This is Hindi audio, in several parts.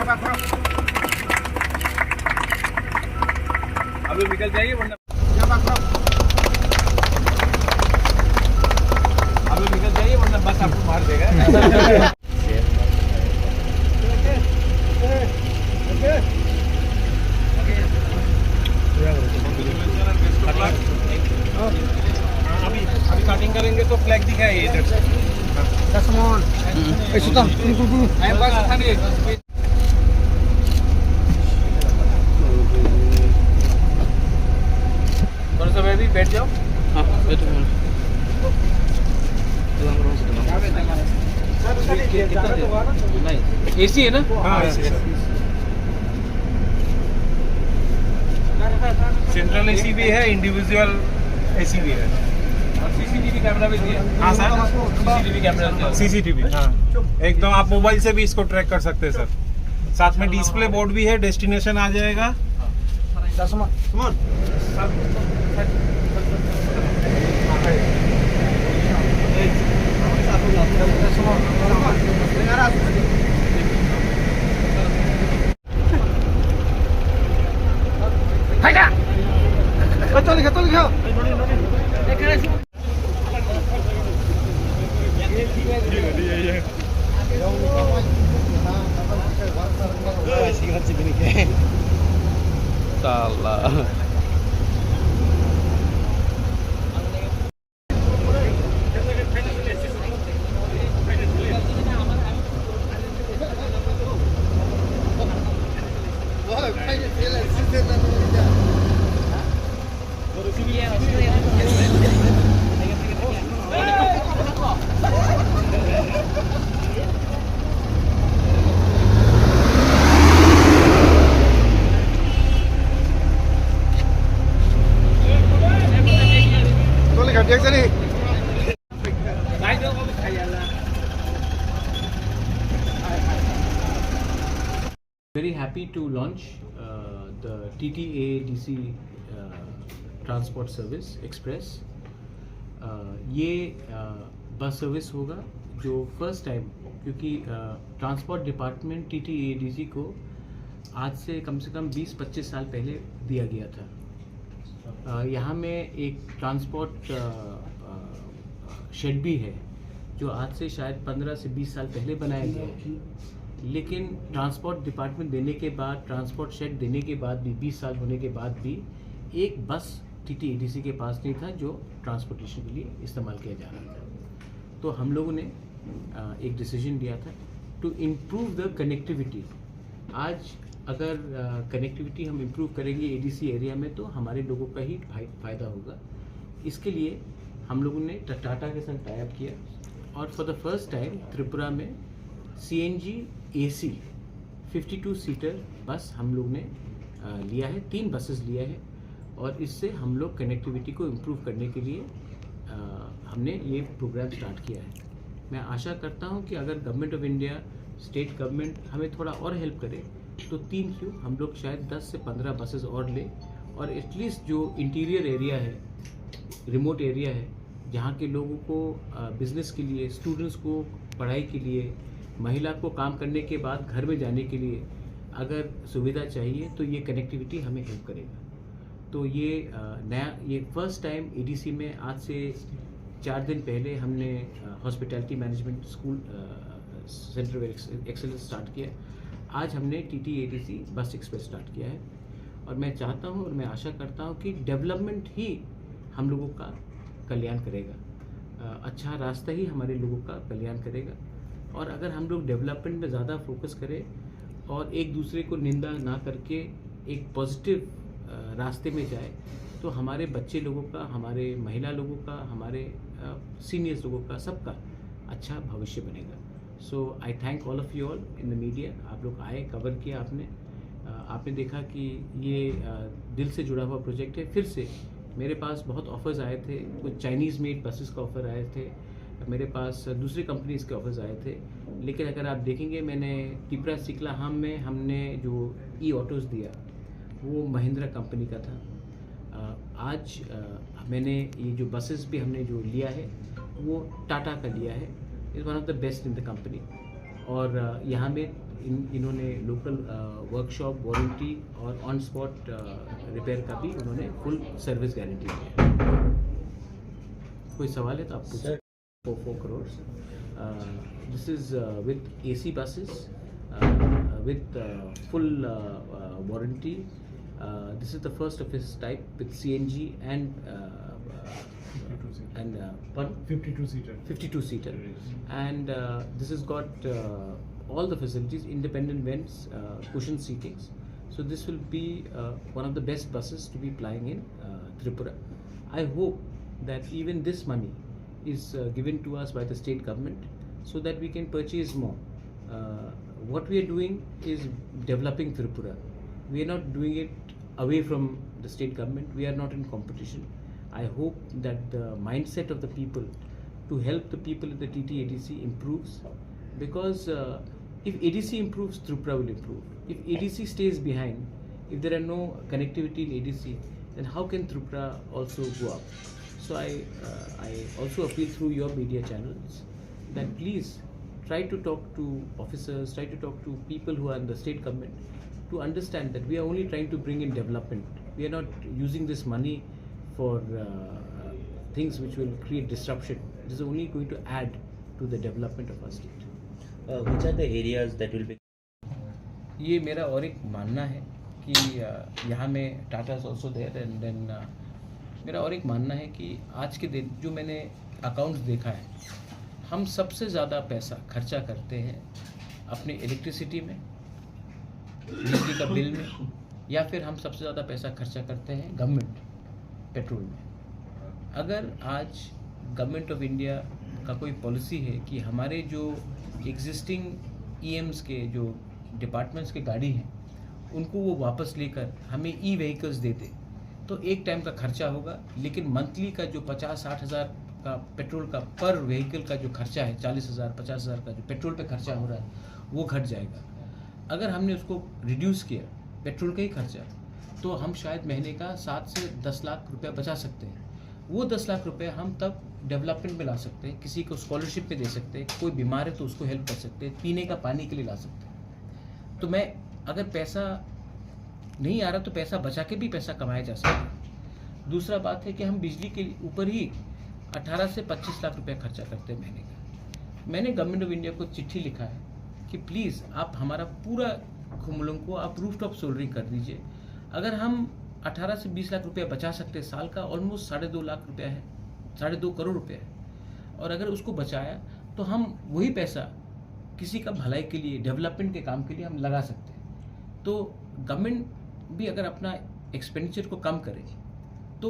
अब निकल जाइए वरना निकल जाइए वरना बस आपको मार देगा। अभी कटिंग करेंगे तो फ्लैग दिखाइए इधर से। थोड़ा सा भी बैठ जाओ। हाँ बैठो। नहीं एसी है ना? हाँ एसी है। सेंट्रल एसी भी है, इंडिविजुअल एसी भी है और सीसीटीवी कैमरा भी दिया। हाँ सर सीसीटीवी कैमरा। सीसीटीवी हाँ एकदम आप मोबाइल से भी इसको ट्रैक कर सकते हैं सर। साथ में डिस्प्ले बोर्ड भी है, डेस्टिनेशन आ जाएगा। Salah. Very happy to launch the TTADC transport service express. ये बस सर्विस होगा जो फर्स्ट टाइम, क्योंकि ट्रांसपोर्ट डिपार्टमेंट TTADC को आज से कम 20-25 साल पहले दिया गया था। यहाँ में एक ट्रांसपोर्ट शेड भी है जो आज से शायद 15 से 20 साल पहले बनाया गया है, लेकिन ट्रांसपोर्ट डिपार्टमेंट देने के बाद, ट्रांसपोर्ट शेड देने के बाद भी 20 साल होने के बाद भी एक बस TTADC के पास नहीं था जो ट्रांसपोर्टेशन के लिए इस्तेमाल किया जा रहा था। तो हम लोगों ने एक डिसीजन लिया था टू इम्प्रूव द कनेक्टिविटी। आज अगर कनेक्टिविटी हम इम्प्रूव करेंगे ADC एरिया में तो हमारे लोगों का ही फ़ायदा होगा। इसके लिए हम लोगों ने टाटा के साथ टाई अप किया और for the first time Tripura में CNG AC 52 सीटर बस हम लोग ने लिया है, 3 बसेस लिया है और इससे हम लोग कनेक्टिविटी को इम्प्रूव करने के लिए हमने ये प्रोग्राम स्टार्ट किया है। मैं आशा करता हूँ कि अगर government of India, state government हमें थोड़ा और हेल्प करे तो 3 क्यों हम लोग शायद 10 से 15 बसेस और लें और एटलीस्ट जो इंटीरियर एरिया है, रिमोट एरिया है, जहाँ के लोगों को बिजनेस के लिए, स्टूडेंट्स को पढ़ाई के लिए, महिला को काम करने के बाद घर में जाने के लिए अगर सुविधा चाहिए तो ये कनेक्टिविटी हमें हेल्प करेगा। तो ये फर्स्ट टाइम ADC में आज से 4 दिन पहले हमने hospitality management school centre of excellence start किया। आज हमने TTADC बस एक्सप्रेस स्टार्ट किया है और मैं चाहता हूँ और मैं आशा करता हूँ कि डेवलपमेंट ही हम लोगों का कल्याण करेगा, अच्छा रास्ता ही हमारे लोगों का कल्याण करेगा। और अगर हम लोग डेवलपमेंट में ज़्यादा फोकस करें और एक दूसरे को निंदा ना करके एक पॉजिटिव रास्ते में जाए तो हमारे बच्चे लोगों का, हमारे महिला लोगों का, हमारे सीनियर्स लोगों का, सबका अच्छा भविष्य बनेगा। So I thank all of you all in the media. आप लोग आए, कवर किया आपने देखा कि ये दिल से जुड़ा हुआ प्रोजेक्ट है। फिर से मेरे पास बहुत ऑफ़र्स आए थे, कुछ चाइनीज़ मेड बसेस का ऑफ़र आए थे, मेरे पास दूसरी कंपनीज़ के ऑफ़र्स आए थे, लेकिन अगर आप देखेंगे मैंने तिपरा सिकलाहाम में हमने जो ऑटोज़ दिया वो महिंद्रा कंपनी का था। आज मैंने ये जो बसेस भी हमने जो लिया है वो टाटा का लिया है, is one of the best in the company. और यहाँ में इन्होंने लोकल वर्कशॉप वारंटी और ऑन स्पॉट रिपेयर का भी उन्होंने फुल सर्विस गारंटी दिया है। कोई सवाल है तो आप पूछें। 4 crores। This is with AC buses with full warranty. This is the first of its type with CNG and 52 seater, and this has got all the facilities, independent vents, cushion seatings. So this will be one of the best buses to be plying in Tripura. I hope that even this money is given to us by the state government so that we can purchase more. What we are doing is developing Tripura. We are not doing it away from the state government. We are not in competition. I hope that the mindset of the people to help the people in the TT-ADC improves, because if ADC improves, Tripura will improve. If ADC stays behind, if there are no connectivity in ADC, then how can Tripura also go up? So I also appeal through your media channels that please try to talk to officers, try to talk to people who are in the state government to understand that we are only trying to bring in development. We are not using this money for things which will create disruption. It is only going to add to the development of our state. Which are the areas that will be? ये मेरा और एक मानना है कि यहाँ में Tata also there, and then मेरा और एक मानना है कि आज के दिन जो मैंने अकाउंट्स देखा है, हम सबसे ज़्यादा पैसा खर्चा करते हैं अपने इलेक्ट्रिसिटी में, बिजली का बिल में, या फिर हम सबसे ज़्यादा पैसा खर्चा करते हैं गवर्नमेंट पेट्रोल में। अगर आज गवर्नमेंट ऑफ इंडिया का कोई पॉलिसी है कि हमारे जो एग्जिस्टिंग EMs के जो डिपार्टमेंट्स के गाड़ी हैं उनको वो वापस लेकर हमें ई-व्हीकल्स दे दे, तो एक टाइम का खर्चा होगा, लेकिन मंथली का जो 50-60 हज़ार का पेट्रोल का पर व्हीकल का जो खर्चा है, 40,000 50,000 का जो पेट्रोल पे खर्चा हो रहा है वो घट जाएगा। अगर हमने उसको रिड्यूस किया पेट्रोल का ही खर्चा, तो हम शायद महीने का 7 से 10 लाख रुपया बचा सकते हैं। वो 10 लाख रुपये हम तब डेवलपमेंट में ला सकते हैं, किसी को स्कॉलरशिप पे दे सकते हैं, कोई बीमार है तो उसको हेल्प कर सकते हैं, पीने का पानी के लिए ला सकते हैं। तो मैं अगर पैसा नहीं आ रहा तो पैसा बचा के भी पैसा कमाया जा सकता है। दूसरा बात है कि हम बिजली के ऊपर ही 18 से 25 लाख रुपया खर्चा करते हैं महीने का। मैंने गवर्नमेंट ऑफ इंडिया को चिट्ठी लिखा है कि प्लीज़ आप हमारा पूरा खुमलों को आप रूफटॉप सोल्डरिंग कर दीजिए। अगर हम 18 से 20 लाख रुपया बचा सकते हैं साल का, ऑलमोस्ट 2.5 लाख रुपया है, 2.5 करोड़ रुपया है, और अगर उसको बचाया तो हम वही पैसा किसी का भलाई के लिए, डेवलपमेंट के काम के लिए हम लगा सकते हैं। तो गवर्नमेंट भी अगर अपना एक्सपेंडिचर को कम करे तो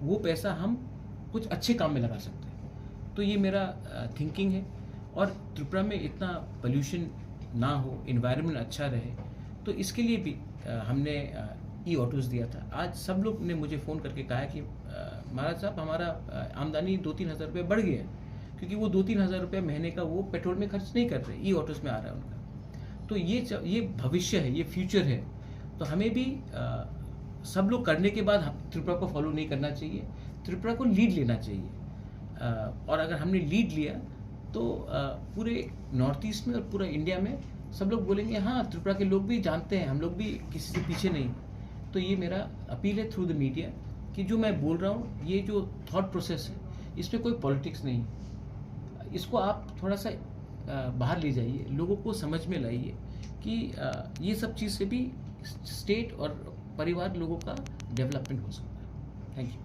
वो पैसा हम कुछ अच्छे काम में लगा सकते हैं। तो ये मेरा थिंकिंग है, और त्रिपुरा में इतना पोल्यूशन ना हो, इन्वायरमेंट अच्छा रहे, तो इसके लिए भी हमने ई-ऑटोज़ दिया था। आज सब लोग ने मुझे फ़ोन करके कहा है कि महाराज साहब हमारा आमदनी 2-3 हज़ार रुपये बढ़ गया है, क्योंकि वो 2-3 हज़ार रुपये महीने का वो पेट्रोल में खर्च नहीं कर रहे, ई-ऑटोज़ में आ रहा है उनका। तो ये भविष्य है, ये फ्यूचर है। तो हमें भी सब लोग करने के बाद त्रिपुरा को फॉलो नहीं करना चाहिए, त्रिपुरा को लीड लेना चाहिए। और अगर हमने लीड लिया तो पूरे नॉर्थ ईस्ट में और पूरा इंडिया में सब लोग बोलेंगे हाँ त्रिपुरा के लोग भी जानते हैं, हम लोग भी किसी से पीछे नहीं। तो ये मेरा अपील है थ्रू द मीडिया कि जो मैं बोल रहा हूँ, ये जो थॉट प्रोसेस है इसमें कोई पॉलिटिक्स नहीं, इसको आप थोड़ा सा बाहर ले जाइए, लोगों को समझ में लाइए कि ये सब चीज़ से भी स्टेट और परिवार लोगों का डेवलपमेंट हो सकता है। Thank you.